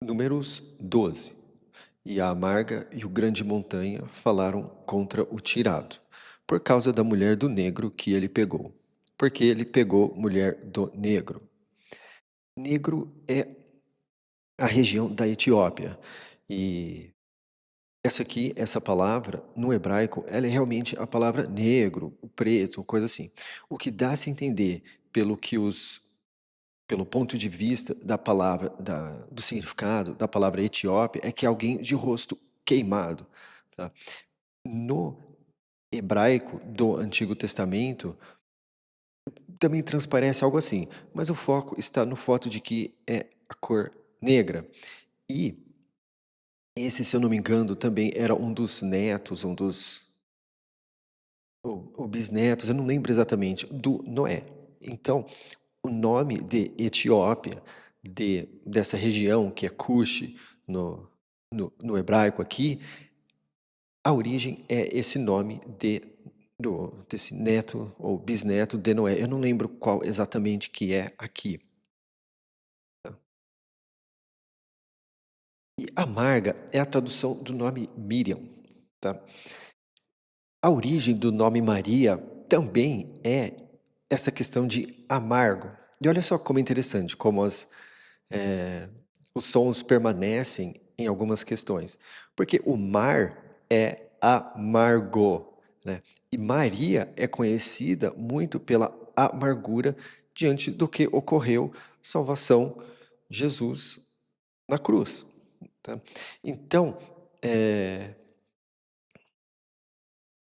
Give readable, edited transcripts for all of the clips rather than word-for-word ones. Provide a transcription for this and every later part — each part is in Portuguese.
Números 12. E a amarga e o grande montanha falaram contra o tirado, por causa da mulher do negro que ele pegou. Porque ele pegou mulher do negro. Negro é a região da Etiópia. E essa palavra, no hebraico, ela é realmente a palavra negro, o preto, coisa assim. O que dá a se entender pelo que os pelo ponto de vista da palavra, do significado da palavra Etiópia, é que é alguém de rosto queimado, tá. No hebraico do Antigo Testamento, também transparece algo assim, mas o foco está no fato de que é a cor negra. E esse, se eu não me engano, também era um dos netos, ou bisnetos, eu não lembro exatamente, do Noé. Então, o nome de Etiópia, dessa região que é Cush no hebraico aqui, a origem é esse nome desse neto ou bisneto de Noé. Eu não lembro qual exatamente que é aqui. E amarga é a tradução do nome Miriam, tá? A origem do nome Maria também é essa questão de amargo. E olha só como é interessante, como eh, os sons permanecem em algumas questões. Porque o mar é amargo, né? E Maria é conhecida muito pela amargura diante do que ocorreu, salvação, Jesus na cruz, tá? Então, eh,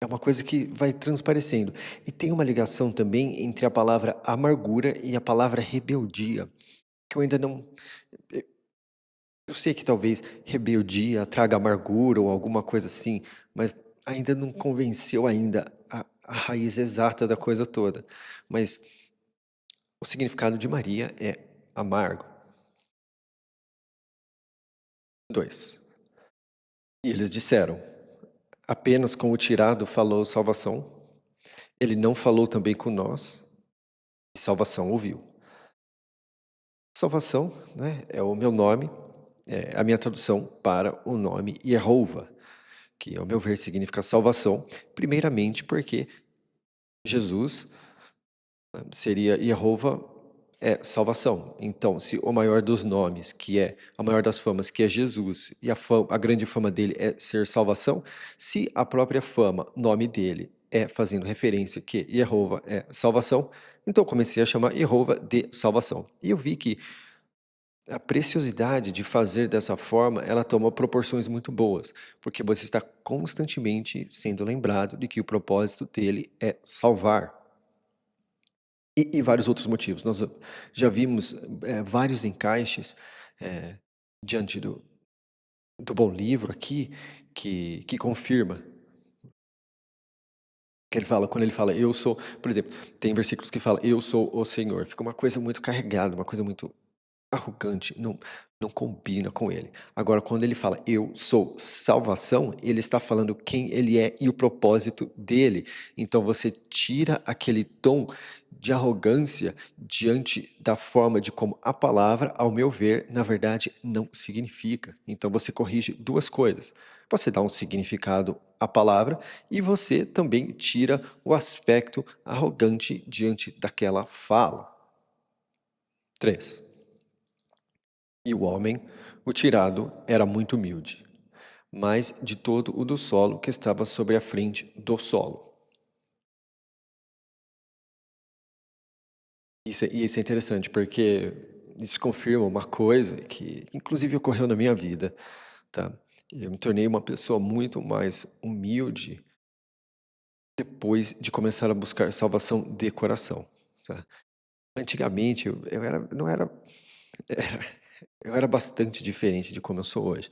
é uma coisa que vai transparecendo. E tem uma ligação também entre a palavra amargura e a palavra rebeldia, que eu ainda não. Eu sei que talvez rebeldia traga amargura ou alguma coisa assim, mas ainda não convenceu ainda a raiz exata da coisa toda. Mas o significado de Maria é amargo. 2. E eles disseram: apenas com o tirado falou salvação, ele não falou também com nós, e salvação ouviu. Salvação, né, é o meu nome, é a minha tradução para o nome Jeová, que ao meu ver significa salvação, primeiramente porque Jesus seria Jeová é salvação. Então, se o maior dos nomes, que é a maior das famas, que é Jesus, e a grande fama dele é ser salvação, se a própria fama, nome dele, é fazendo referência que Jeová é salvação, então comecei a chamar Jeová de salvação. E eu vi que a preciosidade de fazer dessa forma, ela toma proporções muito boas, porque você está constantemente sendo lembrado de que o propósito dele é salvar. E vários outros motivos. Nós já vimos, vários encaixes, eh, diante do bom livro aqui, que confirma, que ele fala quando ele fala: "Eu sou", por exemplo, tem versículos que fala: "Eu sou o Senhor", fica uma coisa muito carregada, uma coisa muito arrogante, não combina com ele. Agora, quando ele fala: "Eu sou salvação", ele está falando quem ele é e o propósito dele. Então você tira aquele tom de arrogância diante da forma de como a palavra, ao meu ver, na verdade, não significa. Então você corrige 2 coisas. Você dá um significado à palavra e você também tira o aspecto arrogante diante daquela fala. 3. E o homem, o tirado, era muito humilde, mas de todo o do solo que estava sobre a frente do solo. Isso é interessante, porque isso confirma uma coisa que inclusive ocorreu na minha vida, tá? Eu me tornei uma pessoa muito mais humilde depois de começar a buscar salvação de coração, tá? Antigamente eu era não era era eu era bastante diferente de como eu sou hoje.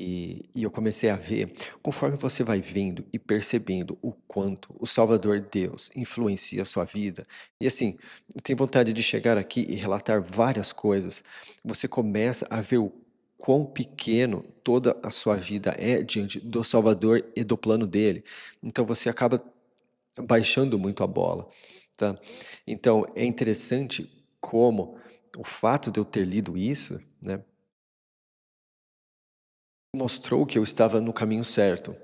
E eu comecei a ver, conforme você vai vendo e percebendo o quanto o Salvador Deus influencia a sua vida, e assim, eu tenho vontade de chegar aqui e relatar várias coisas, você começa a ver o quão pequeno toda a sua vida é diante do Salvador e do plano dele. Então você acaba baixando muito a bola, tá? Então é interessante como o fato de eu ter lido isso, né? mostrou que eu estava no caminho certo.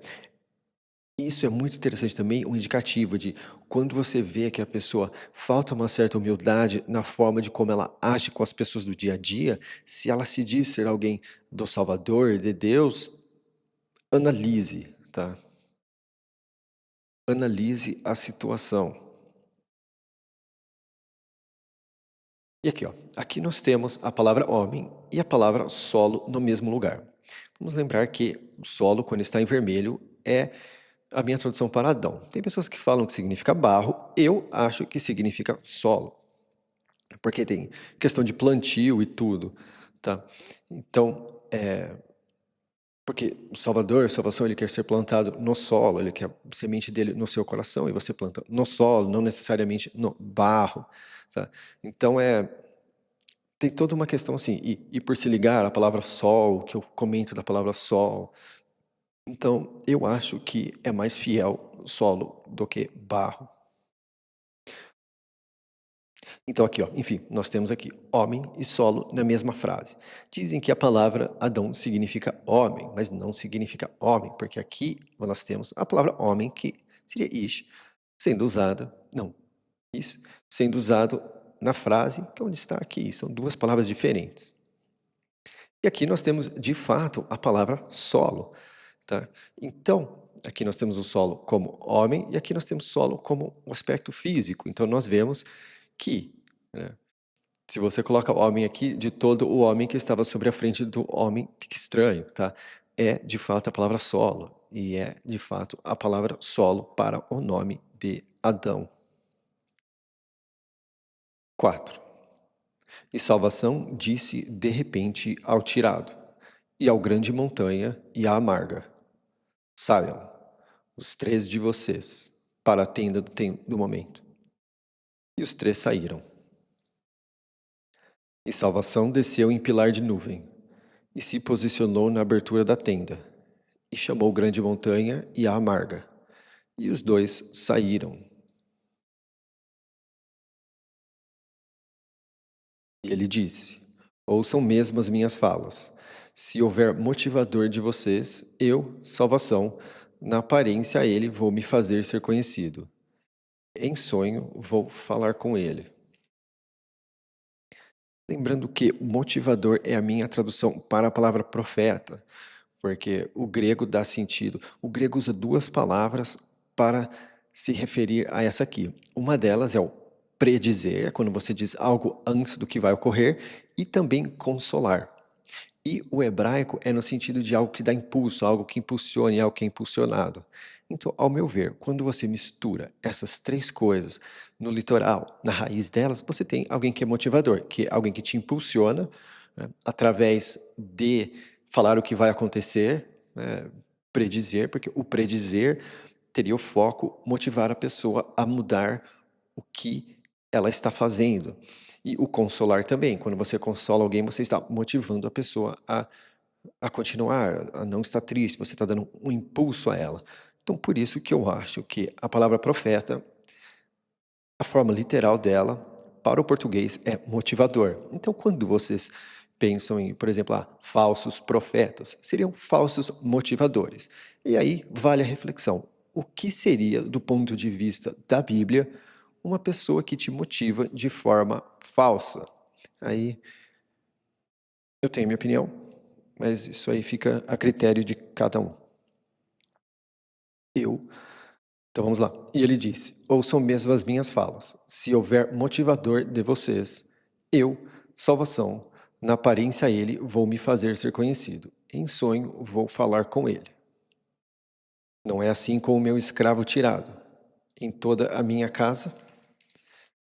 Isso é muito interessante também, um indicativo de quando você vê que a pessoa falta uma certa humildade na forma de como ela age com as pessoas do dia a dia, se ela se diz ser alguém do Salvador, de Deus, analise, tá? Analise a situação. E aqui, ó, aqui nós temos a palavra homem e a palavra solo no mesmo lugar. Vamos lembrar que o solo, quando está em vermelho, é a minha tradução para Adão. Tem pessoas que falam que significa barro, eu acho que significa solo, porque tem questão de plantio e tudo, tá? Então, porque o Salvador, a salvação, ele quer ser plantado no solo, ele quer a semente dele no seu coração, e você planta no solo, não necessariamente no barro, tá? Então, tem toda uma questão assim, e por se ligar à palavra sol, que eu comento da palavra sol, então eu acho que é mais fiel solo do que barro. Então aqui, ó, enfim, nós temos aqui homem e solo na mesma frase. Dizem que a palavra Adão significa homem, mas não significa homem, porque aqui nós temos a palavra homem, que seria ish, sendo usada, não, isso, sendo usado na frase, que é onde está aqui, são duas palavras diferentes. E aqui nós temos, de fato, a palavra solo, tá? Então, aqui nós temos o solo como homem e aqui nós temos solo como um aspecto físico. Então, nós vemos que, né, se você coloca homem aqui, de todo o homem que estava sobre a frente do homem, fica estranho, tá? É, de fato, a palavra solo e é, de fato, a palavra solo para o nome de Adão. 4. E salvação disse de repente ao tirado, e ao grande montanha e à amarga: saiam, os três de vocês, para a tenda do momento. E os três saíram. E salvação desceu em pilar de nuvem, e se posicionou na abertura da tenda, e chamou grande montanha e a amarga. E os dois saíram. E ele disse: ouçam mesmo as minhas falas. Se houver motivador de vocês, eu, salvação, na aparência a ele vou me fazer ser conhecido. Em sonho vou falar com ele. Lembrando que motivador é a minha tradução para a palavra profeta, porque o grego dá sentido. O grego usa duas palavras para se referir a essa aqui. Uma delas é o predizer, é quando você diz algo antes do que vai ocorrer, e também consolar. E o hebraico é no sentido de algo que dá impulso, algo que impulsione, algo que é impulsionado. Então, ao meu ver, quando você mistura essas três coisas no litoral, na raiz delas, você tem alguém que é motivador, que é alguém que te impulsiona, né, através de falar o que vai acontecer, né, predizer, porque o predizer teria o foco motivar a pessoa a mudar o que ela está fazendo. E o consolar também, quando você consola alguém, você está motivando a pessoa a continuar, a não estar triste, você está dando um impulso a ela. Então, por isso que eu acho que a palavra profeta, a forma literal dela, para o português, é motivador. Então, quando vocês pensam em, por exemplo, falsos profetas, seriam falsos motivadores. E aí vale a reflexão. O que seria, do ponto de vista da Bíblia, uma pessoa que te motiva de forma falsa? Aí eu tenho minha opinião, mas isso aí fica a critério de cada um. Então vamos lá. E ele disse: ouçam mesmo as minhas falas. Se houver motivador de vocês, eu, salvação, na aparência a ele, vou me fazer ser conhecido. Em sonho vou falar com ele. Não é assim com o meu escravo tirado. Em toda a minha casa,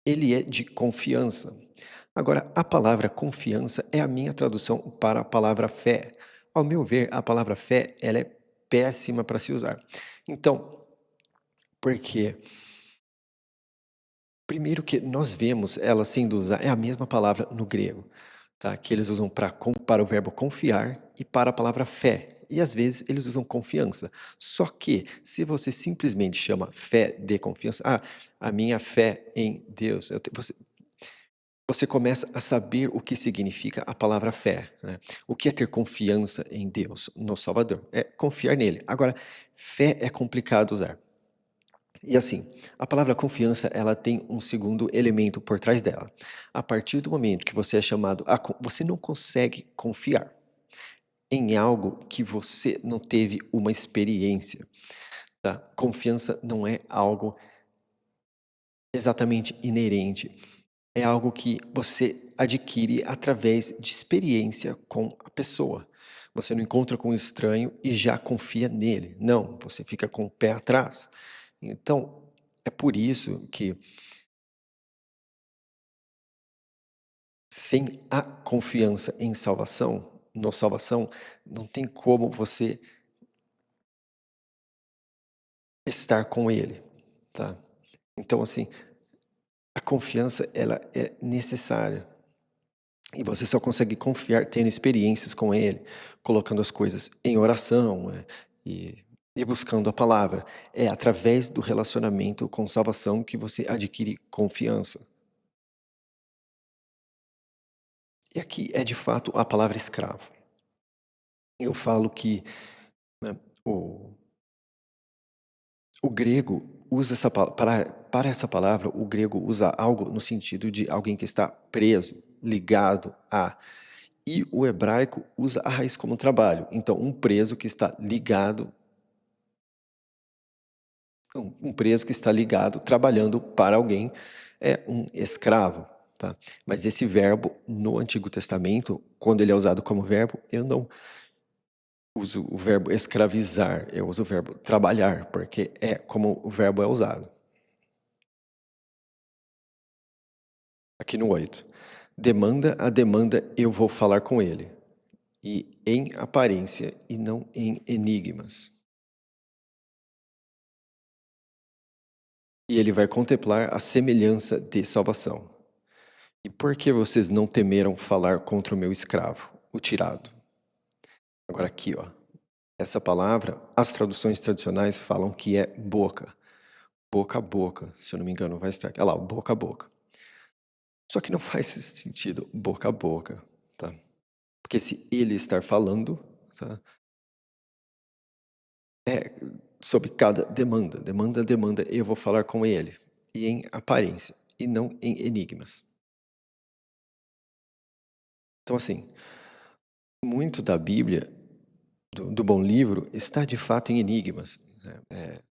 ele é de confiança. Agora, a palavra confiança é a minha tradução para a palavra fé. Ao meu ver, a palavra fé, ela é péssima para se usar. Então, por quê? Primeiro que nós vemos ela sendo usada, é a mesma palavra no grego, tá? Que eles usam para o verbo confiar e para a palavra fé. E às vezes eles usam confiança. Só que se você simplesmente chama fé de confiança, a minha fé em Deus, você começa a saber o que significa a palavra fé, né. O que é ter confiança em Deus, no Salvador? É confiar nele. Agora, fé é complicado usar. E assim, a palavra confiança, ela tem um segundo elemento por trás dela. A partir do momento que você é chamado a você não consegue confiar em algo que você não teve uma experiência, tá. Confiança não é algo exatamente inerente, é algo que você adquire através de experiência com a pessoa. Você não encontra com um estranho e já confia nele. Não, você fica com o pé atrás. Então, é por isso que sem a confiança em salvação, no salvação, não tem como você estar com ele, tá. Então, assim, a confiança ela é necessária, e você só consegue confiar tendo experiências com ele, colocando as coisas em oração, e e buscando a palavra. É através do relacionamento com salvação que você adquire confiança. E aqui é de fato a palavra escravo. Eu falo que, né, o o grego usa essa para essa palavra, o grego usa algo no sentido de alguém que está preso, ligado a. E o hebraico usa a raiz como trabalho. Então, um preso que está ligado, um preso que está ligado, trabalhando para alguém, é um escravo, tá? Mas esse verbo no Antigo Testamento, quando ele é usado como verbo, eu não uso o verbo escravizar, eu uso o verbo trabalhar, porque é como o verbo é usado. Aqui no 8. Demanda a demanda eu vou falar com ele, e em aparência e não em enigmas. E ele vai contemplar a semelhança de salvação. E por que vocês não temeram falar contra o meu escravo, o tirado? Agora aqui, ó. Essa palavra, as traduções tradicionais falam que é boca. Boca a boca, se eu não me engano, vai estar aqui. Olha lá, boca a boca. Só que não faz sentido boca a boca, tá? Porque se ele estar falando, tá? É sobre cada demanda. Demanda, demanda, eu vou falar com ele. E em aparência, e não em enigmas. Então, assim, muito da Bíblia, do bom livro, está de fato em enigmas, né?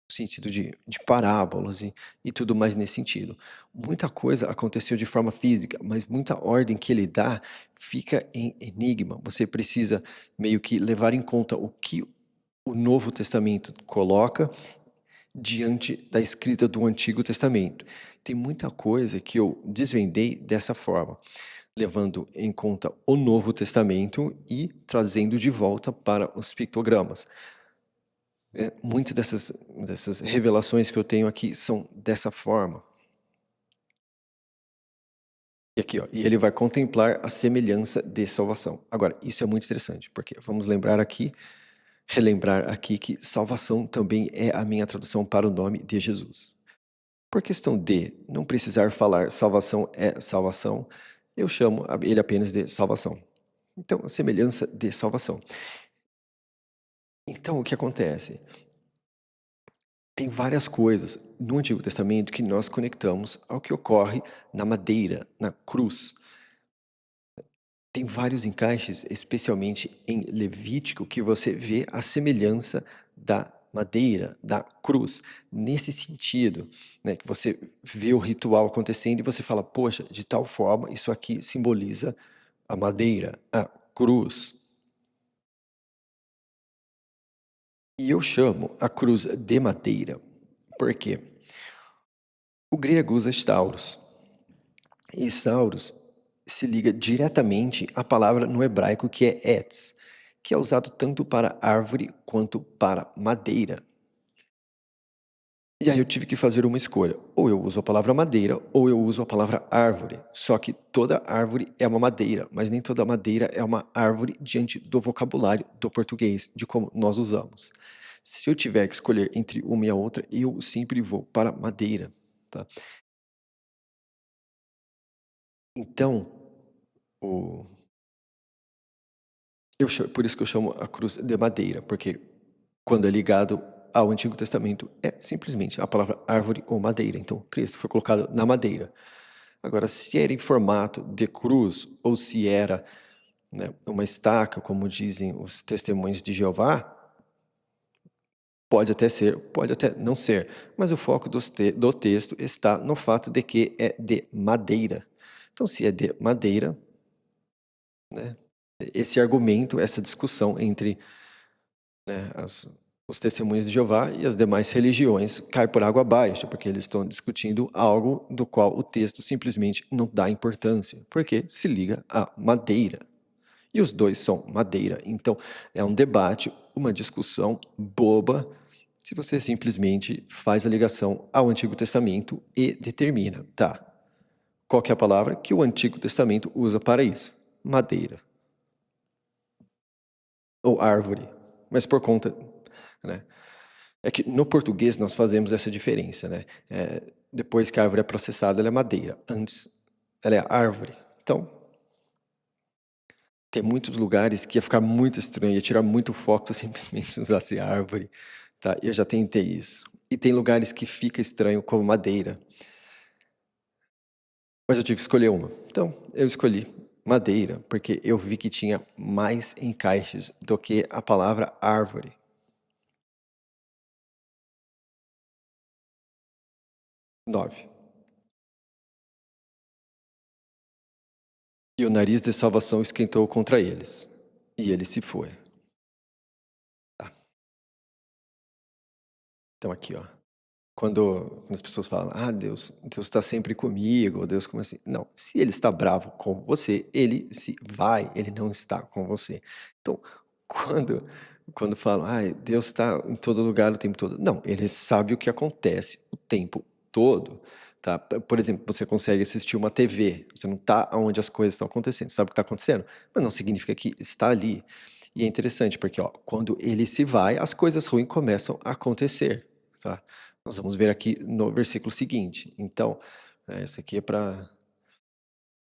No sentido de parábolas e tudo mais nesse sentido. Muita coisa aconteceu de forma física, mas muita ordem que ele dá fica em enigma. Você precisa meio que levar em conta o que o Novo Testamento coloca diante da escrita do Antigo Testamento. Tem muita coisa que eu desvendei dessa forma, levando em conta o Novo Testamento e trazendo de volta para os pictogramas. Muitas dessas revelações que eu tenho aqui são dessa forma. E aqui, ó, e ele vai contemplar a semelhança de salvação. Agora, isso é muito interessante, porque vamos lembrar aqui, relembrar aqui que salvação também é a minha tradução para o nome de Jesus. Por questão de não precisar falar salvação é salvação, eu chamo ele apenas de salvação. Então, a semelhança de salvação. Então, o que acontece? Tem várias coisas no Antigo Testamento que nós conectamos ao que ocorre na madeira, na cruz. Tem vários encaixes, especialmente em Levítico, que você vê a semelhança da madeira, da cruz. Nesse sentido, né, que você vê o ritual acontecendo e você fala, poxa, de tal forma isso aqui simboliza a madeira, a cruz. E eu chamo a cruz de madeira, porque o grego usa stauros. E stauros se liga diretamente à palavra no hebraico que é etz, que é usado tanto para árvore quanto para madeira. E aí eu tive que fazer uma escolha. Ou eu uso a palavra madeira, ou eu uso a palavra árvore. Só que toda árvore é uma madeira, mas nem toda madeira é uma árvore diante do vocabulário do português, de como nós usamos. Se eu tiver que escolher entre uma e a outra, eu sempre vou para madeira, tá? Então, o por isso que eu chamo a cruz de madeira, porque quando é ligado ao Antigo Testamento, é simplesmente a palavra árvore ou madeira. Então, Cristo foi colocado na madeira. Agora, se era em formato de cruz ou se era, né, uma estaca, como dizem os testemunhos de Jeová, pode até ser, pode até não ser, mas o foco do texto está no fato de que é de madeira. Então, se é de madeira, né, esse argumento, essa discussão entre, né, os testemunhos de Jeová e as demais religiões cai por água abaixo, porque eles estão discutindo algo do qual o texto simplesmente não dá importância, porque se liga à madeira. E os dois são madeira. Então, é um debate, uma discussão boba, se você simplesmente faz a ligação ao Antigo Testamento e determina, tá, qual que é a palavra que o Antigo Testamento usa para isso? Madeira. Ou árvore. Mas por conta, né? É que no português nós fazemos essa diferença, né? Depois que a árvore é processada, ela é madeira. Antes, ela é árvore. Então, tem muitos lugares que ia ficar muito estranho, ia tirar muito foco se eu simplesmente usasse árvore, tá? Eu já tentei isso. E tem lugares que fica estranho como madeira. Mas eu tive que escolher uma. Então, eu escolhi madeira, porque eu vi que tinha mais encaixes do que a palavra árvore. 9. E o nariz de salvação esquentou contra eles, e ele se foi. Tá. Então aqui, ó. Quando as pessoas falam, Deus está sempre comigo, ou Deus como assim. Não, se ele está bravo com você, ele se vai, ele não está com você. Então, quando, quando falam, Deus está em todo lugar o tempo todo. Não, ele sabe o que acontece o tempo todo. Tá? Por exemplo, você consegue assistir uma TV, você não está onde as coisas estão acontecendo, sabe o que está acontecendo, mas não significa que está ali. E é interessante porque, ó, quando ele se vai, as coisas ruins começam a acontecer. Tá? Nós vamos ver aqui no versículo seguinte. Então, isso aqui é para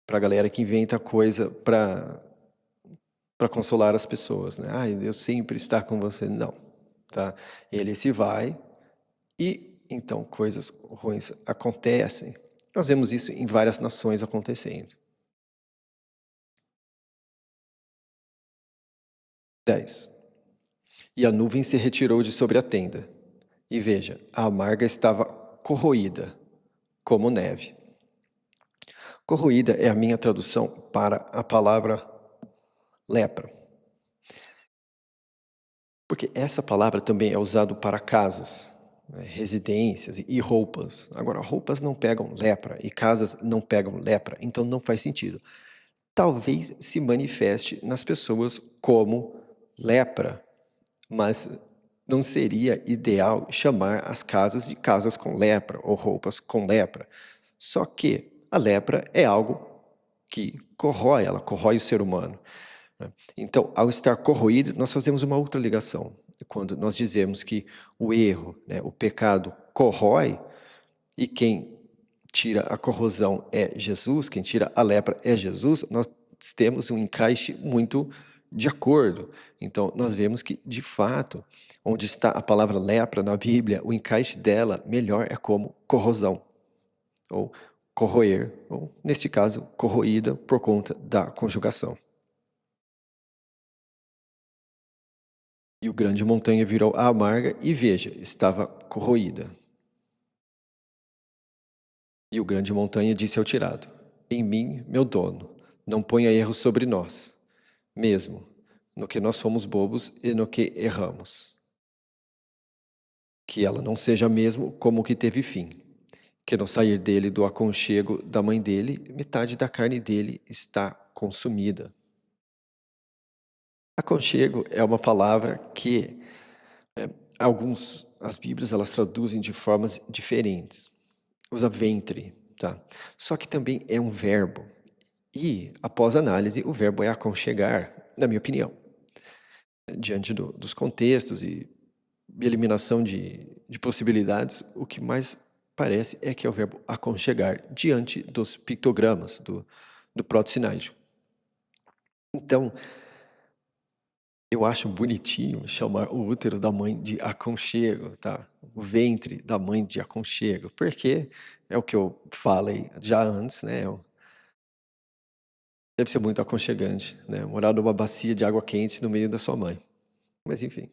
a galera que inventa coisa para consolar as pessoas, né? Deus sempre está com você. Não, tá? Ele se vai e então coisas ruins acontecem. Nós vemos isso em várias nações acontecendo. 10. E a nuvem se retirou de sobre a tenda. E veja, a amarga estava corroída, como neve. Corroída é a minha tradução para a palavra lepra. Porque essa palavra também é usada para casas, né, residências e roupas. Agora, roupas não pegam lepra e casas não pegam lepra, então não faz sentido. Talvez se manifeste nas pessoas como lepra, mas não seria ideal chamar as casas de casas com lepra ou roupas com lepra. Só que a lepra é algo que corrói, ela corrói o ser humano. Então, ao estar corroído, nós fazemos uma outra ligação. Quando nós dizemos que o erro, né, o pecado corrói, e quem tira a corrosão é Jesus, quem tira a lepra é Jesus, nós temos um encaixe muito de acordo. Então, nós vemos que, de fato, onde está a palavra lepra na Bíblia, o encaixe dela melhor é como corrosão, ou corroer, ou, neste caso, corroída por conta da conjugação. E o grande montanha virou a amarga, e veja, estava corroída. E o grande montanha disse ao tirado: Em mim, meu dono, não ponha erro sobre nós, mesmo no que nós fomos bobos e no que erramos. Que ela não seja mesmo como o que teve fim, que no sair dele do aconchego da mãe dele, metade da carne dele está consumida. Aconchego é uma palavra que as Bíblias elas traduzem de formas diferentes. Usa ventre, tá? Só que também é um verbo. E, após análise, o verbo é aconchegar, na minha opinião. Diante dos contextos e eliminação de possibilidades, o que mais parece é que é o verbo aconchegar, diante dos pictogramas, do proto-sináico. Então, eu acho bonitinho chamar o útero da mãe de aconchego, tá? O ventre da mãe de aconchego, porque é o que eu falei já antes, né? Deve ser muito aconchegante, né? Morar numa bacia de água quente no meio da sua mãe. Mas enfim.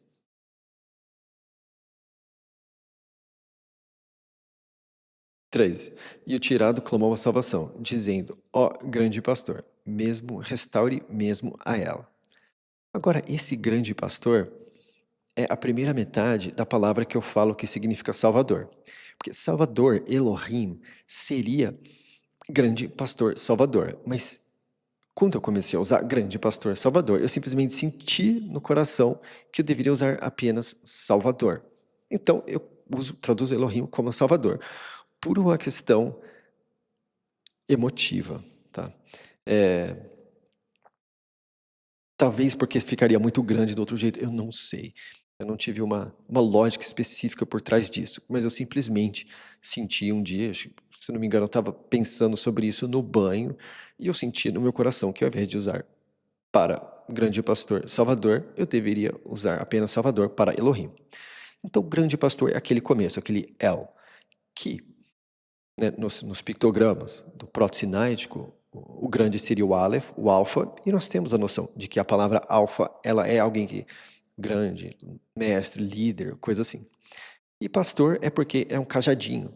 13. E o tirado clamou a salvação, dizendo: Ó grande pastor, mesmo restaure mesmo a ela. Agora, esse grande pastor é a primeira metade da palavra que eu falo que significa Salvador. Porque Salvador, Elohim, seria grande pastor Salvador. Mas quando eu comecei a usar grande pastor Salvador, eu simplesmente senti no coração que eu deveria usar apenas Salvador. Então eu traduzo Elohim como Salvador, por uma questão emotiva, tá? Talvez porque ficaria muito grande do outro jeito, eu não sei. Eu não tive uma lógica específica por trás disso, mas eu simplesmente senti um dia, se não me engano, eu estava pensando sobre isso no banho, e eu senti no meu coração que ao invés de usar para grande pastor Salvador, eu deveria usar apenas Salvador para Elohim. Então, grande pastor é aquele começo, aquele El, que né, nos pictogramas do proto-sináico, o grande seria o Aleph, o Alfa, e nós temos a noção de que a palavra Alfa, ela é alguém que grande, mestre, líder, coisa assim. E pastor é porque é um cajadinho.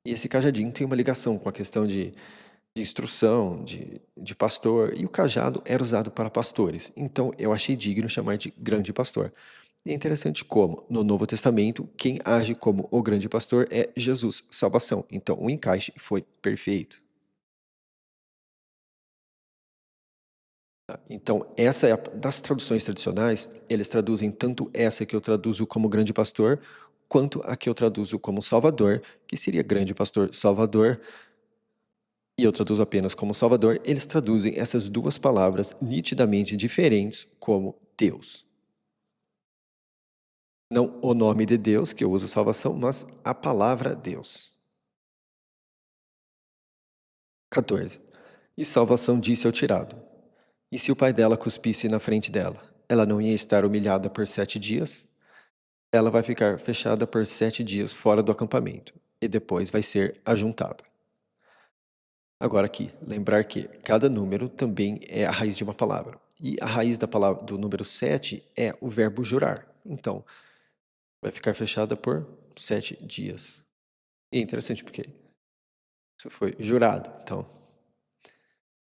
E esse cajadinho tem uma ligação com a questão de instrução, de pastor, e o cajado era usado para pastores. Então eu achei digno chamar de grande pastor. E é interessante como, no Novo Testamento, quem age como o grande pastor é Jesus, salvação. Então o encaixe foi perfeito. Então, essa é das traduções tradicionais, eles traduzem tanto essa que eu traduzo como grande pastor, quanto a que eu traduzo como Salvador, que seria grande pastor Salvador, e eu traduzo apenas como Salvador. Eles traduzem essas duas palavras nitidamente diferentes como Deus. Não o nome de Deus, que eu uso salvação, mas a palavra Deus. 14. E salvação disse ao tirado: E se o pai dela cuspisse na frente dela, ela não ia estar humilhada por 7 dias? Ela vai ficar fechada por 7 dias fora do acampamento, e depois vai ser ajuntada. Agora aqui, lembrar que cada número também é a raiz de uma palavra. E a raiz da palavra do número 7 é o verbo jurar. Então, vai ficar fechada por 7 dias. E é interessante porque isso foi jurado. Então,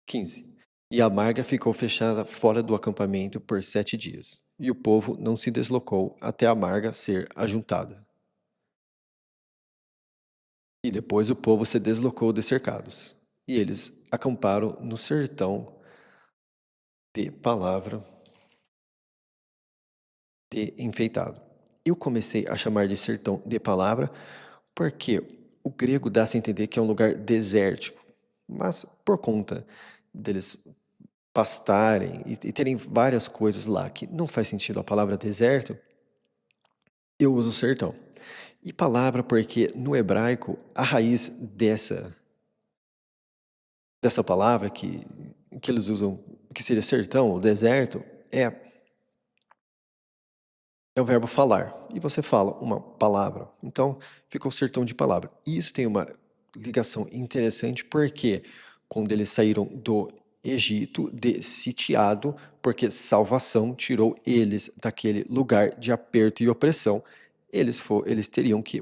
15. E a Marga ficou fechada fora do acampamento por 7 dias, e o povo não se deslocou até a Marga ser ajuntada. E depois o povo se deslocou dos cercados, e eles acamparam no sertão de palavra de enfeitado. Eu comecei a chamar de sertão de palavra porque o grego dá-se a entender que é um lugar desértico, mas por conta deles pastarem e terem várias coisas lá que não faz sentido a palavra deserto, eu uso sertão. E palavra porque no hebraico a raiz dessa palavra que eles usam, que seria sertão, ou deserto, é o verbo falar. E você fala uma palavra. Então, ficou sertão de palavra. E isso tem uma ligação interessante porque quando eles saíram do Egito, de sitiado, porque salvação tirou eles daquele lugar de aperto e opressão, eles teriam que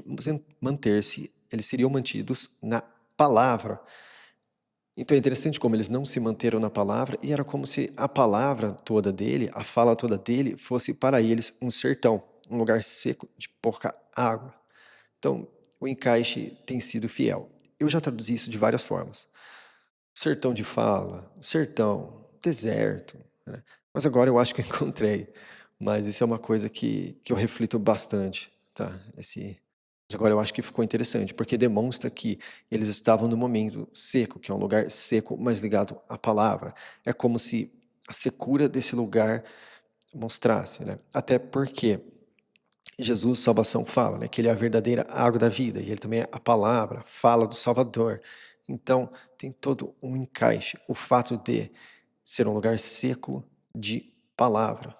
manter-se, eles seriam mantidos na palavra. Então é interessante como eles não se manteram na palavra e era como se a palavra toda dele, a fala toda dele, fosse para eles um sertão, um lugar seco de pouca água. Então o encaixe tem sido fiel. Eu já traduzi isso de várias formas. Sertão de fala, sertão, deserto, né? Mas agora eu acho que eu encontrei. Mas isso é uma coisa que eu reflito bastante, tá? Mas agora eu acho que ficou interessante, porque demonstra que eles estavam no momento seco, que é um lugar seco, mas ligado à palavra. É como se a secura desse lugar mostrasse, né? Até porque Jesus, salvação, fala, né, que ele é a verdadeira água da vida, e ele também é a palavra, fala do Salvador. Então, tem todo um encaixe. O fato de ser um lugar seco de palavra,